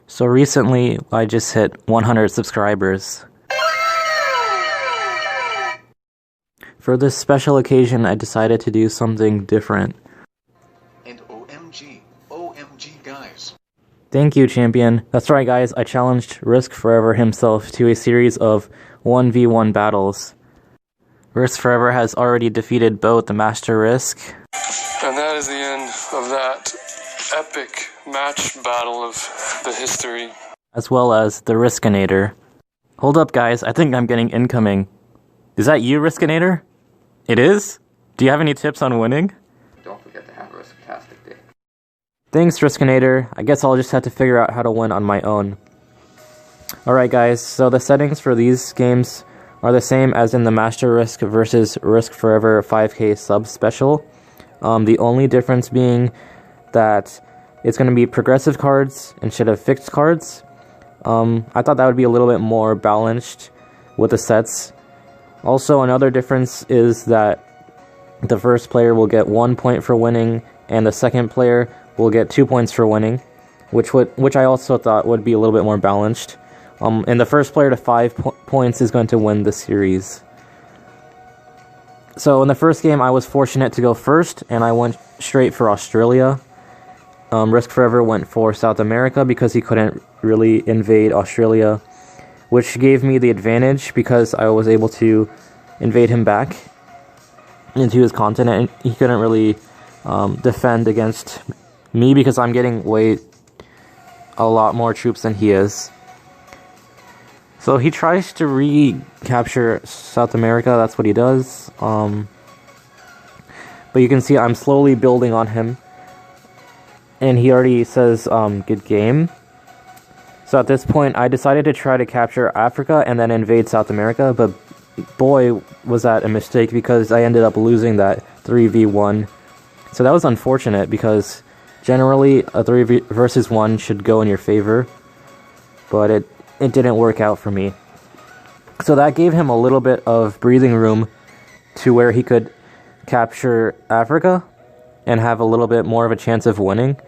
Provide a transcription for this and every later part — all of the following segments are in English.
So recently, I just hit 100 subscribers. For this special occasion, I decided to do something different. And OMG guys. Thank you, champion. That's right, guys, I challenged Risk4Ever himself to a series of 1v1 battles. Risk4Ever has already defeated both the Master Risk. And that is the end of that epic match battle of the history. As well as the Riskinator. Hold up, guys, I think I'm getting incoming. Is that you, Riskinator? It is? Do you have any tips on winning? Don't forget to have a risk-tastic day. Thanks, Riskinator. I guess I'll just have to figure out how to win on my own. Alright guys, so the settings for these games are the same as in the Master Risk versus Risk4Ever 5K sub special. The only difference being that it's going to be progressive cards instead of fixed cards. I thought that would be a little bit more balanced with the sets. Also, another difference is that the first player will get 1 point for winning, and the second player will get 2 points for winning, which I also thought would be a little bit more balanced. And the first player to 5 points is going to win the series. So in the first game, I was fortunate to go first, and I went straight for Australia. Risk4Ever went for South America because he couldn't really invade Australia, which gave me the advantage because I was able to invade him back into his continent. He couldn't really defend against me because I'm getting a lot more troops than he is. So he tries to recapture South America, that's what he does. But you can see I'm slowly building on him. And he already says, good game. So at this point, I decided to try to capture Africa and then invade South America. But boy, was that a mistake because I ended up losing that 3v1. So that was unfortunate because generally a 3 versus 1 should go in your favor. But it didn't work out for me. So that gave him a little bit of breathing room to where he could capture Africa and have a little bit more of a chance of winning.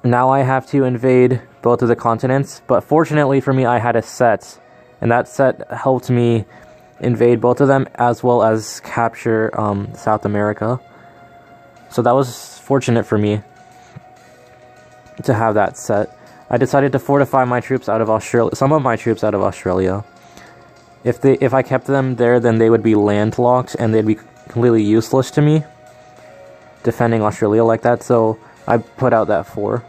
Now I have to invade both of the continents, but fortunately for me I had a set, and that set helped me invade both of them as well as capture South America. So that was fortunate for me to have that set. I decided to fortify my troops out of Australia, some of my troops out of Australia. If I kept them there, then they would be landlocked and they'd be completely useless to me defending Australia like that. So I put out that 4,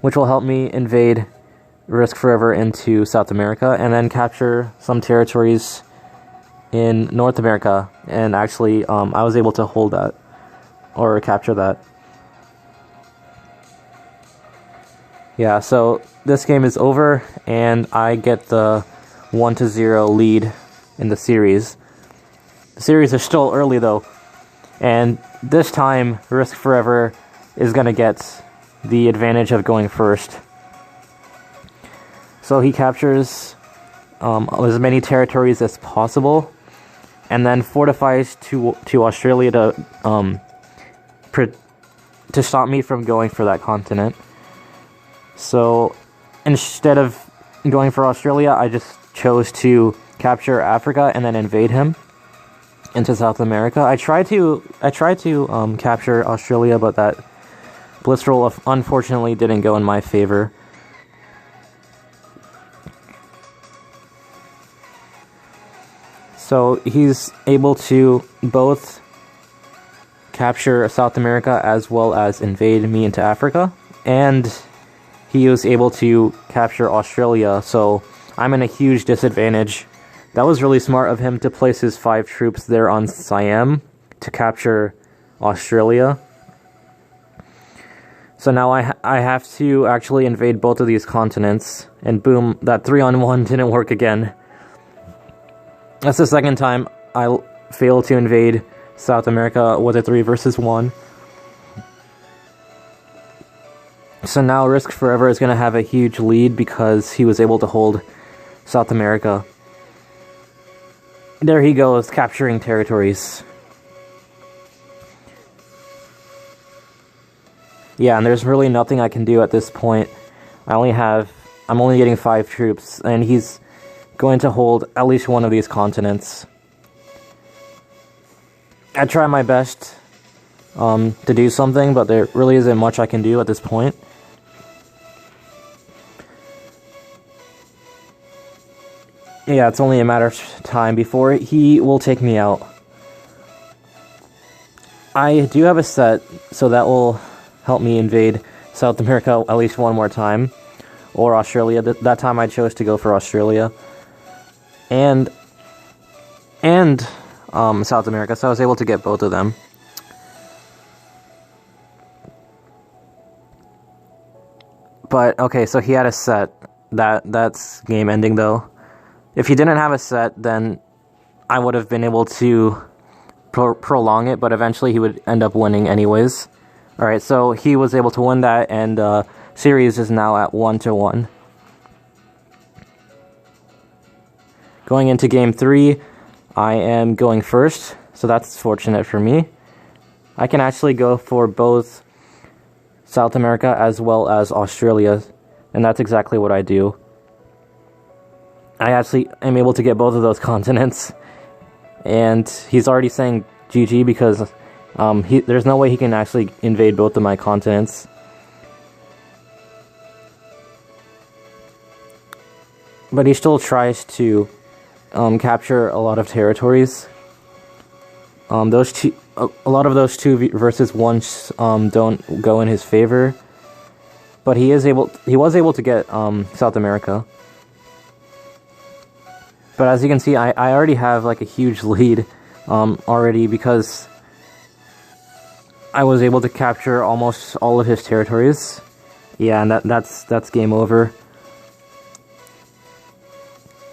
which will help me invade Risk4Ever into South America and then capture some territories in North America. And actually, I was able to hold that or capture that. Yeah, so this game is over, and I get the 1-0 lead in the series. The series is still early, though, and this time, Risk4Ever is going to get the advantage of going first. So he captures as many territories as possible, and then fortifies to Australia to stop me from going for that continent. So instead of going for Australia, I just chose to capture Africa and then invade him into South America. I tried to capture Australia, but that blitz roll unfortunately didn't go in my favor. So he's able to both capture South America as well as invade me into Africa, and he was able to capture Australia, so I'm in a huge disadvantage. That was really smart of him to place his 5 troops there on Siam to capture Australia. So now I have to actually invade both of these continents, and boom, that 3-on-1 didn't work again. That's the second time I failed to invade South America with a 3 versus 1. So now Risk4Ever is going to have a huge lead because he was able to hold South America. There he goes, capturing territories. Yeah, and there's really nothing I can do at this point. I'm only getting 5 troops, and he's going to hold at least one of these continents. I try my best to do something, but there really isn't much I can do at this point. Yeah, it's only a matter of time before he will take me out. I do have a set, so that will help me invade South America at least one more time. Or Australia. That time I chose to go for Australia. And South America, so I was able to get both of them. But, okay, so he had a set. That's game ending, though. If he didn't have a set, then I would have been able to prolong it, but eventually he would end up winning anyways. Alright, so he was able to win that, and series is now at 1-1. Going into game 3, I am going first, so that's fortunate for me. I can actually go for both South America as well as Australia, and that's exactly what I do. I actually am able to get both of those continents, and he's already saying GG because there's no way he can actually invade both of my continents. But he still tries to capture a lot of territories. A lot of those 2 versus 1s don't go in his favor. But he was able to get South America. But as you can see, I already have like a huge lead already because I was able to capture almost all of his territories. Yeah, and that's game over.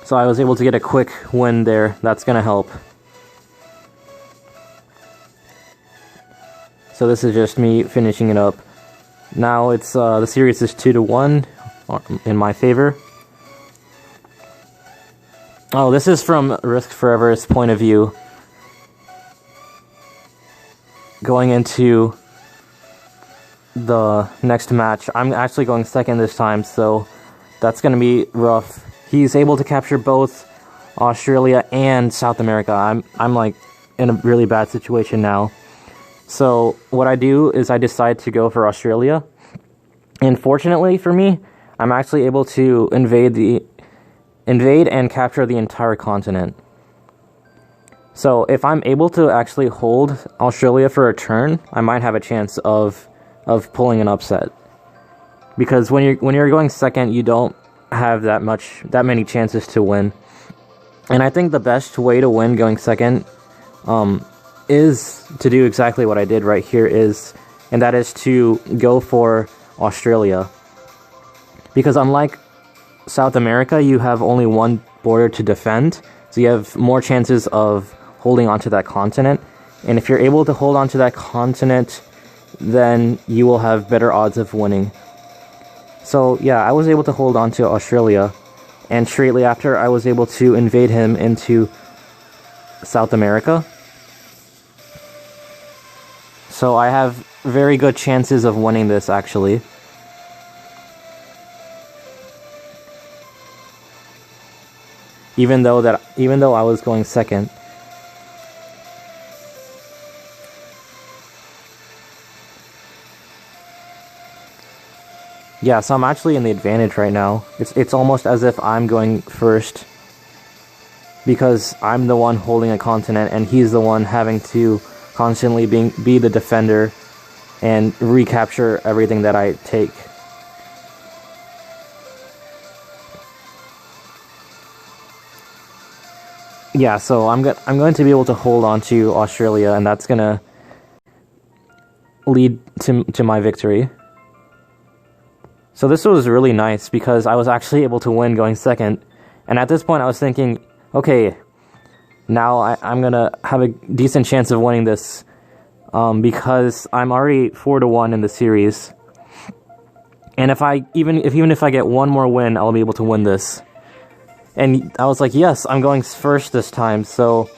So I was able to get a quick win there. That's gonna help. So this is just me finishing it up. Now it's the series is 2-1 in my favor. Oh, this is from Risk4Ever's point of view. Going into the next match, I'm actually going second this time, so that's gonna be rough. He's able to capture both Australia and South America. I'm like in a really bad situation now. So what I do is I decide to go for Australia. And fortunately for me, I'm actually able to invade and capture the entire continent. So if I'm able to actually hold Australia for a turn, I might have a chance of pulling an upset. Because when you're going second, you don't have that many chances to win. And I think the best way to win going second is to do exactly what I did right here, and that is to go for Australia. Because unlike South America, you have only one border to defend, so you have more chances of holding onto that continent. And if you're able to hold onto that continent, then you will have better odds of winning. So yeah, I was able to hold on to Australia, and shortly after I was able to invade him into South America. So I have very good chances of winning this, actually. Even though I was going second. Yeah, so I'm actually in the advantage right now. It's almost as if I'm going first, because I'm the one holding a continent and he's the one having to constantly be the defender and recapture everything that I take. Yeah, so I'm going to be able to hold on to Australia, and that's gonna lead to my victory. So this was really nice because I was actually able to win going second, and at this point I was thinking, okay, now I'm gonna have a decent chance of winning this, because I'm already 4-1 in the series, and even if I get one more win, I'll be able to win this. And I was like, yes, I'm going first this time, so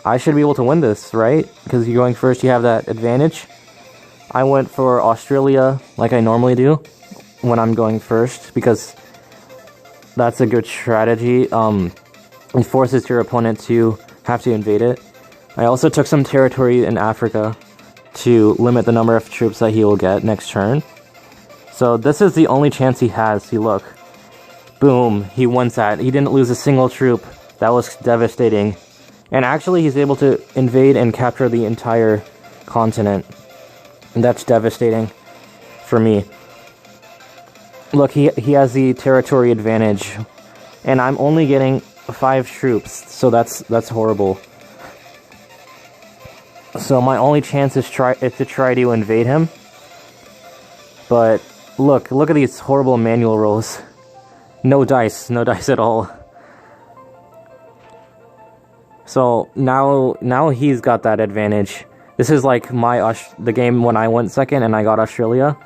I should be able to win this, right? Because you're going first, you have that advantage. I went for Australia like I normally do when I'm going first, because that's a good strategy. It forces your opponent to have to invade it. I also took some territory in Africa to limit the number of troops that he will get next turn. So this is the only chance he has. See, look. Boom, he wins that. He didn't lose a single troop. That was devastating. And actually, he's able to invade and capture the entire continent. And that's devastating for me. Look, he has the territory advantage. And I'm only getting 5 troops, so that's horrible. So my only chance is to try to invade him. But look at these horrible manual rolls. No dice at all. So now he's got that advantage. This is like the game when I went second and I got Australia.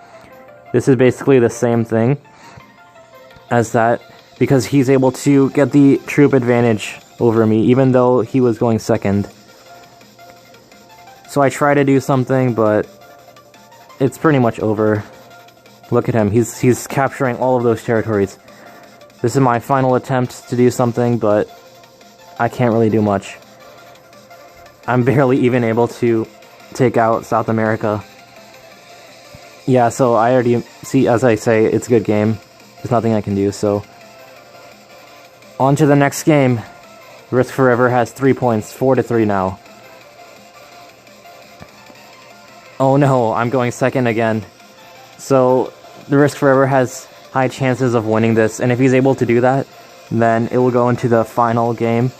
This is basically the same thing as that, because he's able to get the troop advantage over me, even though he was going second. So I try to do something, but it's pretty much over. Look at him, he's capturing all of those territories. This is my final attempt to do something, but I can't really do much. I'm barely even able to take out South America. Yeah, so I already see, as I say, it's a good game. There's nothing I can do, so on to the next game. Risk4Ever has 3 points, 4-3 now. Oh no, I'm going second again. So the Risk4Ever has high chances of winning this, and if he's able to do that, then it will go into the final game.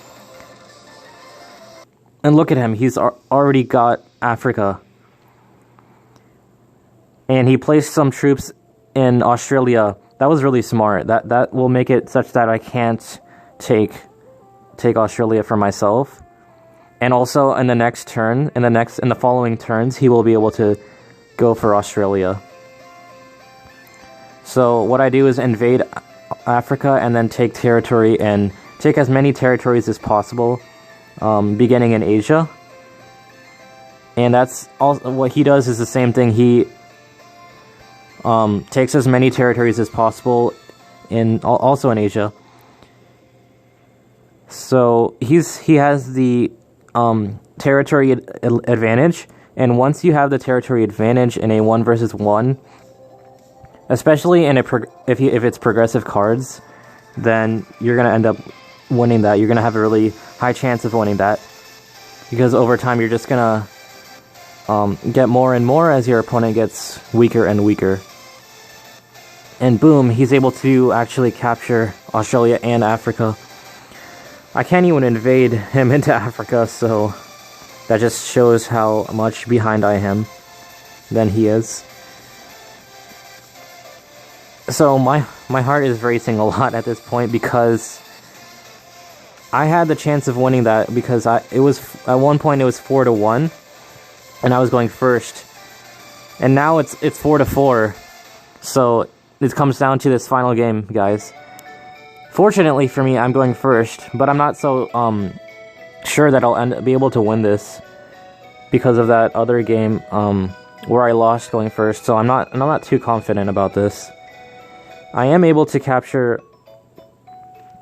And look at him, he's already got Africa. And he placed some troops in Australia. That was really smart. That will make it such that I can't take Australia for myself. And also in the next turn, in the following turns, he will be able to go for Australia. So what I do is invade Africa and then take territory and take as many territories as possible, beginning in Asia. And that's also what he does is the same thing. He takes as many territories as possible also in Asia. So he has the territory advantage, and once you have the territory advantage in a 1 versus 1, especially in if it's progressive cards, then you're gonna end up winning that. You're gonna have a really high chance of winning that, because over time you're just gonna get more and more as your opponent gets weaker and weaker. And boom, he's able to actually capture Australia and Africa. I can't even invade him into Africa, so that just shows how much behind I am than he is. So my heart is racing a lot at this point, because I had the chance of winning that, because it was at one point it was 4-1 and I was going first. And now it's 4-4. So it comes down to this final game, guys. Fortunately for me, I'm going first, but I'm not so sure that I'll be able to win this because of that other game where I lost going first. So I'm not too confident about this. I am able to capture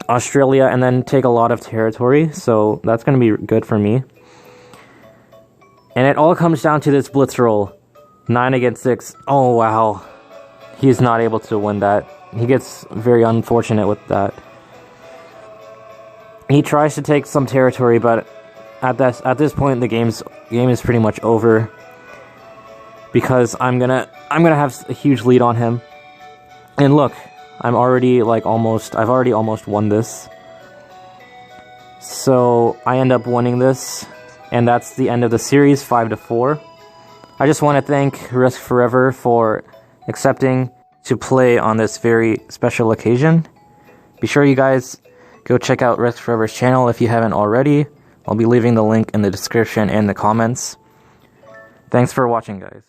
Australia and then take a lot of territory, so that's going to be good for me. And it all comes down to this blitz roll. 9 against 6. Oh wow. He's not able to win that. He gets very unfortunate with that. He tries to take some territory, but at this point the game is pretty much over, because I'm gonna have a huge lead on him. And look, I've already almost won this. So I end up winning this, and that's the end of the series, 5-4. I just want to thank Risk4Ever for accepting to play on this very special occasion. Be sure you guys go check out Risk4Ever's channel if you haven't already. I'll be leaving the link in the description and the comments. Thanks for watching, guys.